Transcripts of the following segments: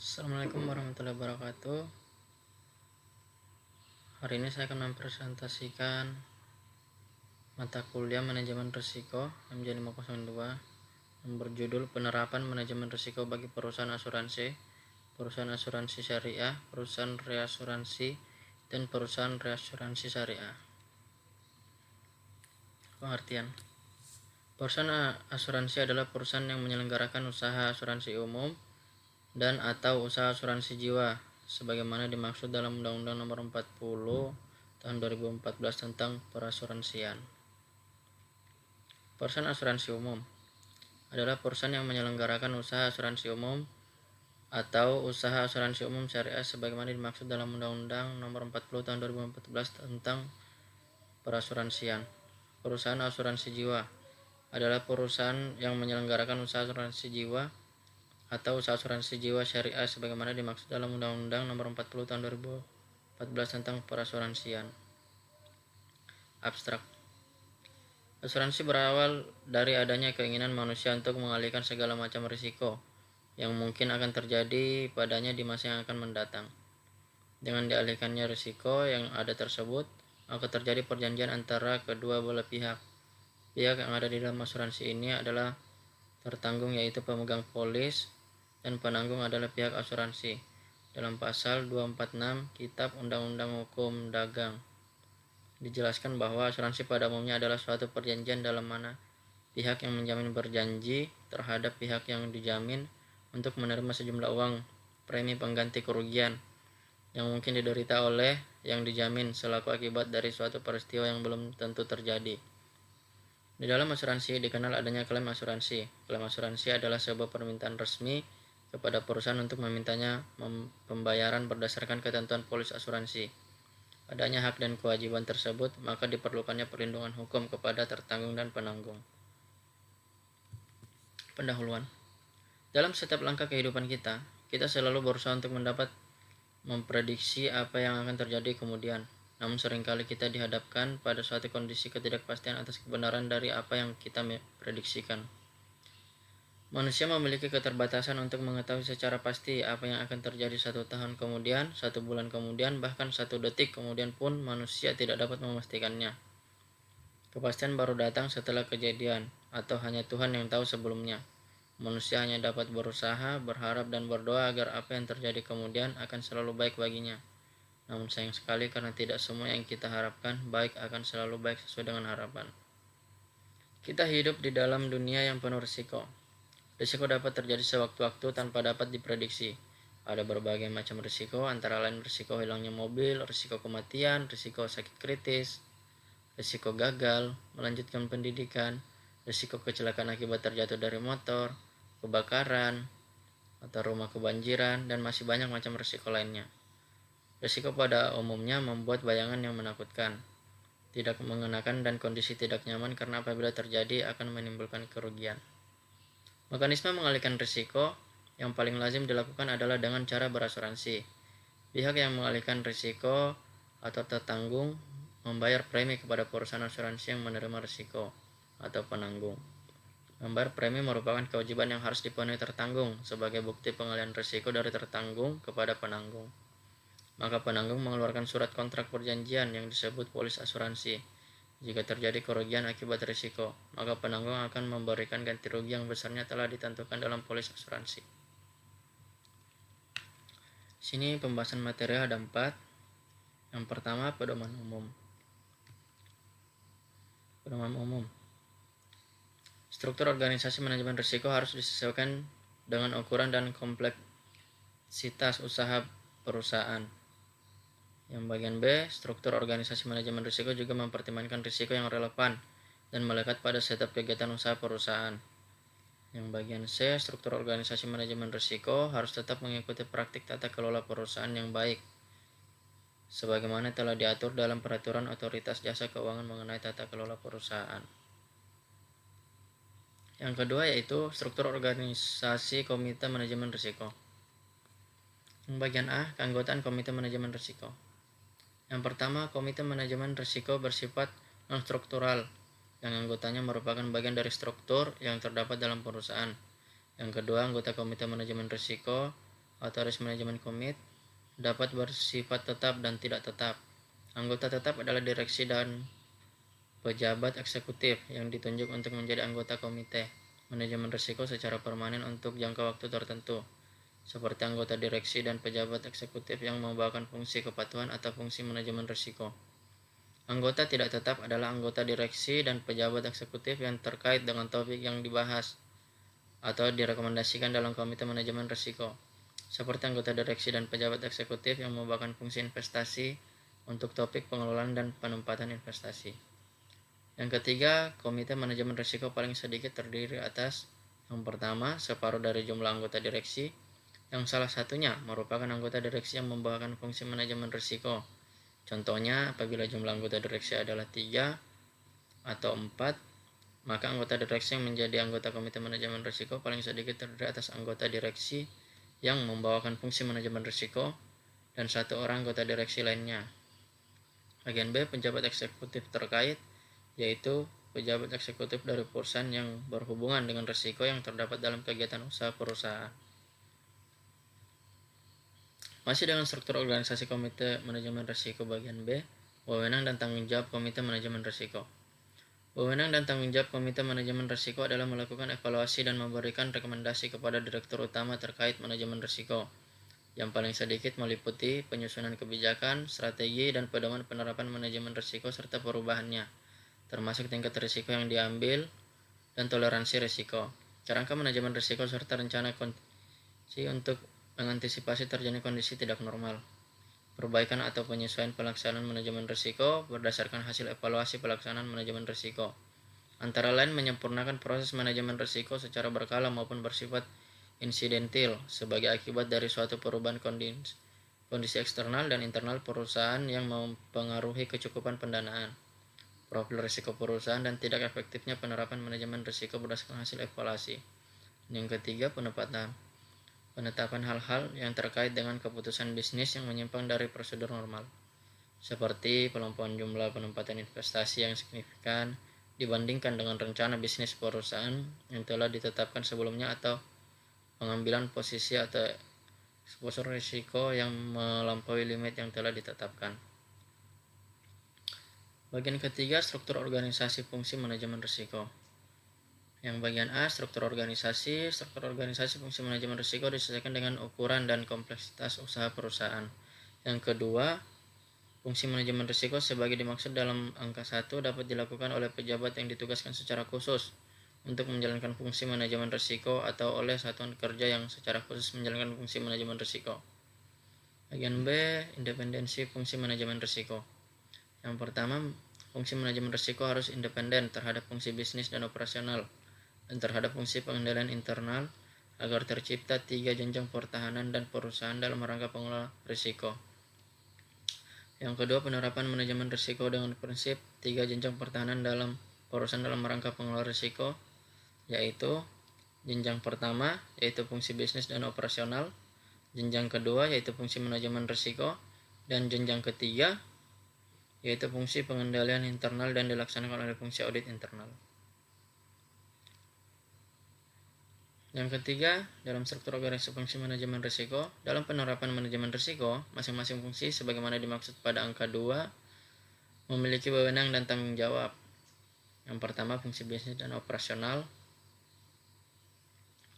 Assalamualaikum warahmatullahi wabarakatuh. Hari ini saya akan mempresentasikan mata kuliah Manajemen Risiko MJ502 yang berjudul Penerapan Manajemen Risiko bagi Perusahaan Asuransi Syariah, Perusahaan Reasuransi, dan Perusahaan Reasuransi Syariah. Pengertian: perusahaan asuransi adalah perusahaan yang menyelenggarakan usaha asuransi umum dan atau usaha asuransi jiwa sebagaimana dimaksud dalam Undang-Undang Nomor 40 Tahun 2014 tentang perasuransian. Perusahaan asuransi umum adalah perusahaan yang menyelenggarakan usaha asuransi umum atau usaha asuransi umum syariah sebagaimana dimaksud dalam Undang-Undang Nomor 40 Tahun 2014 tentang perasuransian. Perusahaan asuransi jiwa adalah perusahaan yang menyelenggarakan usaha asuransi jiwa atau usaha asuransi jiwa syariah sebagaimana dimaksud dalam Undang-Undang Nomor 40 Tahun 2014 tentang perasuransian. Abstrak: asuransi berawal dari adanya keinginan manusia untuk mengalihkan segala macam risiko yang mungkin akan terjadi padanya di masa yang akan mendatang. Dengan dialihkannya risiko yang ada tersebut, maka terjadi perjanjian antara kedua belah pihak. Pihak yang ada di dalam asuransi ini adalah tertanggung, yaitu pemegang polis, dan penanggung adalah pihak asuransi. Dalam pasal 246 Kitab Undang-Undang Hukum Dagang dijelaskan bahwa asuransi pada umumnya adalah suatu perjanjian dalam mana pihak yang menjamin berjanji terhadap pihak yang dijamin untuk menerima sejumlah uang premi pengganti kerugian yang mungkin diderita oleh yang dijamin selaku akibat dari suatu peristiwa yang belum tentu terjadi. Di dalam asuransi dikenal adanya klaim asuransi. Klaim asuransi adalah sebuah permintaan resmi kepada perusahaan untuk memintanya pembayaran berdasarkan ketentuan polis asuransi. Adanya hak dan kewajiban tersebut, maka diperlukannya perlindungan hukum kepada tertanggung dan penanggung. Pendahuluan: dalam setiap langkah kehidupan kita selalu berusaha untuk memprediksi apa yang akan terjadi kemudian. Namun seringkali kita dihadapkan pada suatu kondisi ketidakpastian atas kebenaran dari apa yang kita prediksikan. Manusia memiliki keterbatasan untuk mengetahui secara pasti apa yang akan terjadi 1 tahun kemudian, 1 bulan kemudian, bahkan 1 detik kemudian pun manusia tidak dapat memastikannya. Kepastian baru datang setelah kejadian, atau hanya Tuhan yang tahu sebelumnya. Manusia hanya dapat berusaha, berharap, dan berdoa agar apa yang terjadi kemudian akan selalu baik baginya. Namun sayang sekali karena tidak semua yang kita harapkan baik akan selalu baik sesuai dengan harapan. Kita hidup di dalam dunia yang penuh risiko. Risiko dapat terjadi sewaktu-waktu tanpa dapat diprediksi. Ada berbagai macam risiko, antara lain risiko hilangnya mobil, risiko kematian, risiko sakit kritis, risiko gagal melanjutkan pendidikan, risiko kecelakaan akibat terjatuh dari motor, kebakaran, atau rumah kebanjiran, dan masih banyak macam risiko lainnya. Risiko pada umumnya membuat bayangan yang menakutkan, tidak mengenakan, dan kondisi tidak nyaman karena apabila terjadi akan menimbulkan kerugian. Mekanisme mengalihkan risiko yang paling lazim dilakukan adalah dengan cara berasuransi. Pihak yang mengalihkan risiko atau tertanggung membayar premi kepada perusahaan asuransi yang menerima risiko atau penanggung. Membayar premi merupakan kewajiban yang harus dipenuhi tertanggung sebagai bukti pengalihan risiko dari tertanggung kepada penanggung. Maka penanggung mengeluarkan surat kontrak perjanjian yang disebut polis asuransi. Jika terjadi kerugian akibat risiko, maka penanggung akan memberikan ganti rugi yang besarnya telah ditentukan dalam polis asuransi. Sini pembahasan materi ada 4. Yang pertama, pedoman umum. Pedoman umum. Struktur organisasi manajemen risiko harus disesuaikan dengan ukuran dan kompleksitas usaha perusahaan. Yang bagian B, struktur organisasi manajemen risiko juga mempertimbangkan risiko yang relevan dan melekat pada setiap kegiatan usaha perusahaan. Yang bagian C, struktur organisasi manajemen risiko harus tetap mengikuti praktik tata kelola perusahaan yang baik, sebagaimana telah diatur dalam peraturan otoritas jasa keuangan mengenai tata kelola perusahaan. Yang kedua yaitu struktur organisasi komite manajemen risiko. Yang bagian A, keanggotaan komite manajemen risiko. Yang pertama, komite manajemen risiko bersifat non-struktural, yang anggotanya merupakan bagian dari struktur yang terdapat dalam perusahaan. Yang kedua, anggota komite manajemen risiko atau risk management commit dapat bersifat tetap dan tidak tetap. Anggota tetap adalah direksi dan pejabat eksekutif yang ditunjuk untuk menjadi anggota komite manajemen risiko secara permanen untuk jangka waktu tertentu, seperti anggota direksi dan pejabat eksekutif yang membawakan fungsi kepatuhan atau fungsi manajemen risiko. Anggota tidak tetap adalah anggota direksi dan pejabat eksekutif yang terkait dengan topik yang dibahas atau direkomendasikan dalam komite manajemen risiko, seperti anggota direksi dan pejabat eksekutif yang membawakan fungsi investasi untuk topik pengelolaan dan penempatan investasi. Yang ketiga, komite manajemen risiko paling sedikit terdiri atas yang pertama, separuh dari jumlah anggota direksi, yang salah satunya merupakan anggota direksi yang membawakan fungsi manajemen risiko. Contohnya, apabila jumlah anggota direksi adalah 3 atau 4, maka anggota direksi yang menjadi anggota komite manajemen risiko paling sedikit terdiri atas anggota direksi yang membawakan fungsi manajemen risiko dan 1 orang anggota direksi lainnya. Bagian B, pejabat eksekutif terkait, yaitu pejabat eksekutif dari perusahaan yang berhubungan dengan risiko yang terdapat dalam kegiatan usaha perusahaan. Masih dengan struktur organisasi komite manajemen risiko bagian B, wewenang dan tanggung jawab komite manajemen risiko. Wewenang dan tanggung jawab komite manajemen risiko adalah melakukan evaluasi dan memberikan rekomendasi kepada direktur utama terkait manajemen risiko. Yang paling sedikit meliputi penyusunan kebijakan, strategi, dan pedoman penerapan manajemen risiko serta perubahannya, termasuk tingkat risiko yang diambil dan toleransi risiko, kerangka manajemen risiko serta rencana kondisi untuk mengantisipasi terjadinya kondisi tidak normal, perbaikan atau penyesuaian pelaksanaan manajemen risiko berdasarkan hasil evaluasi pelaksanaan manajemen risiko, antara lain menyempurnakan proses manajemen risiko secara berkala maupun bersifat insidentil sebagai akibat dari suatu perubahan kondisi eksternal dan internal perusahaan yang mempengaruhi kecukupan pendanaan, profil risiko perusahaan, dan tidak efektifnya penerapan manajemen risiko berdasarkan hasil evaluasi. Yang ketiga, penetapan hal-hal yang terkait dengan keputusan bisnis yang menyimpang dari prosedur normal, seperti pelumpuhan jumlah penempatan investasi yang signifikan dibandingkan dengan rencana bisnis perusahaan yang telah ditetapkan sebelumnya, atau pengambilan posisi atau eksposur risiko yang melampaui limit yang telah ditetapkan. Bagian ketiga, struktur organisasi fungsi manajemen risiko. Yang bagian A, struktur organisasi. Struktur organisasi fungsi manajemen risiko disesuaikan dengan ukuran dan kompleksitas usaha perusahaan. Yang kedua, fungsi manajemen risiko sebagai dimaksud dalam angka 1 dapat dilakukan oleh pejabat yang ditugaskan secara khusus untuk menjalankan fungsi manajemen risiko atau oleh satuan kerja yang secara khusus menjalankan fungsi manajemen risiko. Bagian B, independensi fungsi manajemen risiko. Yang pertama, fungsi manajemen risiko harus independen terhadap fungsi bisnis dan operasional dan terhadap fungsi pengendalian internal agar tercipta 3 jenjang pertahanan dan perusahaan dalam rangka pengelola risiko. Yang kedua, penerapan manajemen risiko dengan prinsip 3 jenjang pertahanan dalam perusahaan dalam rangka pengelola risiko, yaitu jenjang pertama yaitu fungsi bisnis dan operasional, jenjang kedua yaitu fungsi manajemen risiko, dan jenjang ketiga yaitu fungsi pengendalian internal dan dilaksanakan oleh fungsi audit internal. Yang ketiga, dalam struktur organisasi fungsi manajemen risiko, dalam penerapan manajemen risiko, masing-masing fungsi sebagaimana dimaksud pada angka 2 memiliki wewenang dan tanggung jawab. Yang pertama, fungsi bisnis dan operasional.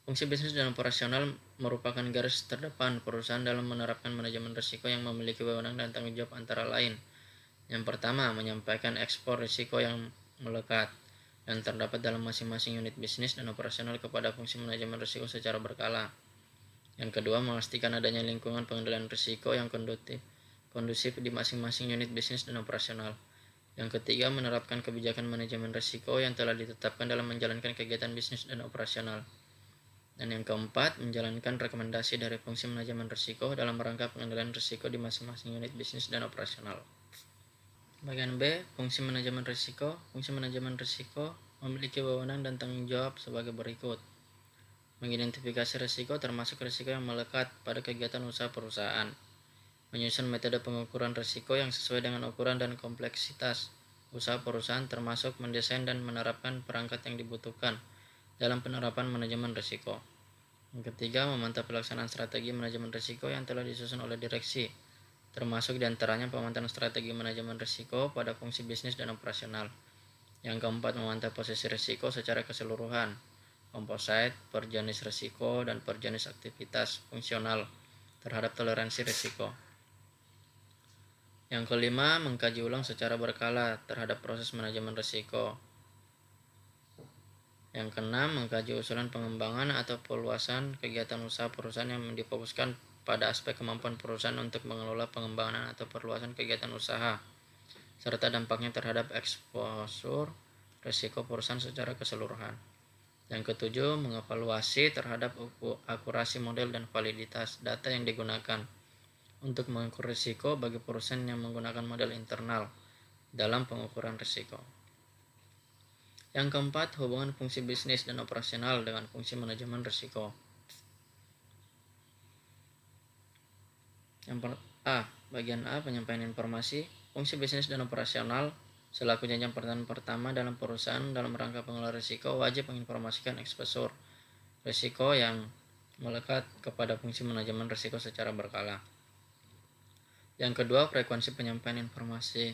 Fungsi bisnis dan operasional merupakan garis terdepan perusahaan dalam menerapkan manajemen risiko yang memiliki wewenang dan tanggung jawab antara lain. Yang pertama, menyampaikan ekspor risiko yang melekat dan terdapat dalam masing-masing unit bisnis dan operasional kepada fungsi manajemen risiko secara berkala. Yang kedua, memastikan adanya lingkungan pengendalian risiko yang kondusif di masing-masing unit bisnis dan operasional. Yang ketiga, menerapkan kebijakan manajemen risiko yang telah ditetapkan dalam menjalankan kegiatan bisnis dan operasional. Dan yang keempat, menjalankan rekomendasi dari fungsi manajemen risiko dalam rangka pengendalian risiko di masing-masing unit bisnis dan operasional. Bagian B, fungsi manajemen risiko. Fungsi manajemen risiko memiliki wewenang dan tanggung jawab sebagai berikut. Mengidentifikasi risiko termasuk risiko yang melekat pada kegiatan usaha perusahaan. Menyusun metode pengukuran risiko yang sesuai dengan ukuran dan kompleksitas usaha perusahaan, termasuk mendesain dan menerapkan perangkat yang dibutuhkan dalam penerapan manajemen risiko. Yang ketiga, memantau pelaksanaan strategi manajemen risiko yang telah disusun oleh direksi, termasuk diantaranya pemantauan strategi manajemen risiko pada fungsi bisnis dan operasional. Yang keempat, memantau posisi risiko secara keseluruhan, komposit, per jenis risiko, dan per jenis aktivitas fungsional terhadap toleransi risiko. Yang kelima, mengkaji ulang secara berkala terhadap proses manajemen risiko. Yang keenam, mengkaji usulan pengembangan atau perluasan kegiatan usaha perusahaan yang difokuskan pada aspek kemampuan perusahaan untuk mengelola pengembangan atau perluasan kegiatan usaha, serta dampaknya terhadap eksposur risiko perusahaan secara keseluruhan. Yang ketujuh, mengevaluasi terhadap akurasi model dan validitas data yang digunakan untuk mengukur risiko bagi perusahaan yang menggunakan model internal dalam pengukuran risiko. Yang keempat, hubungan fungsi bisnis dan operasional dengan fungsi manajemen risiko. Bagian A, penyampaian informasi. Fungsi bisnis dan operasional selaku jenjang pertahanan pertama dalam perusahaan dalam rangka pengelolaan risiko wajib menginformasikan eksposur risiko yang melekat kepada fungsi manajemen risiko secara berkala. Yang kedua, frekuensi penyampaian informasi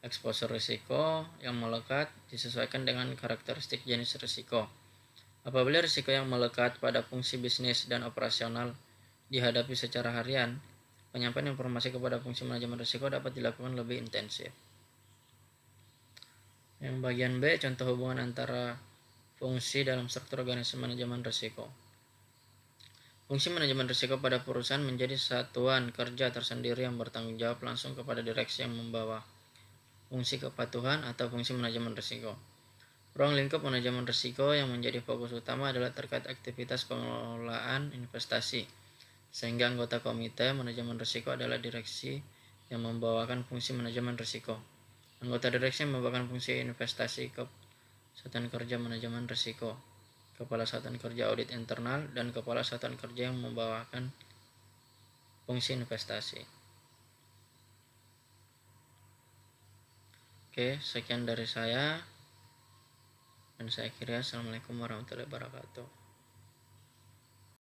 eksposur risiko yang melekat disesuaikan dengan karakteristik jenis risiko. Apabila risiko yang melekat pada fungsi bisnis dan operasional dihadapi secara harian, penyampaian informasi kepada fungsi manajemen risiko dapat dilakukan lebih intensif. Yang bagian B, contoh hubungan antara fungsi dalam struktur organisasi manajemen risiko. Fungsi manajemen risiko pada perusahaan menjadi satuan kerja tersendiri yang bertanggung jawab langsung kepada direksi yang membawa fungsi kepatuhan atau fungsi manajemen risiko. Ruang lingkup manajemen risiko yang menjadi fokus utama adalah terkait aktivitas pengelolaan investasi, sehingga anggota komite manajemen risiko adalah direksi yang membawakan fungsi manajemen risiko. Anggota direksi yang membawakan fungsi investasi ke satuan kerja manajemen risiko, kepala satuan kerja audit internal, dan kepala satuan kerja yang membawakan fungsi investasi. Oke, sekian dari saya. Dan saya akhiri. Assalamualaikum warahmatullahi wabarakatuh.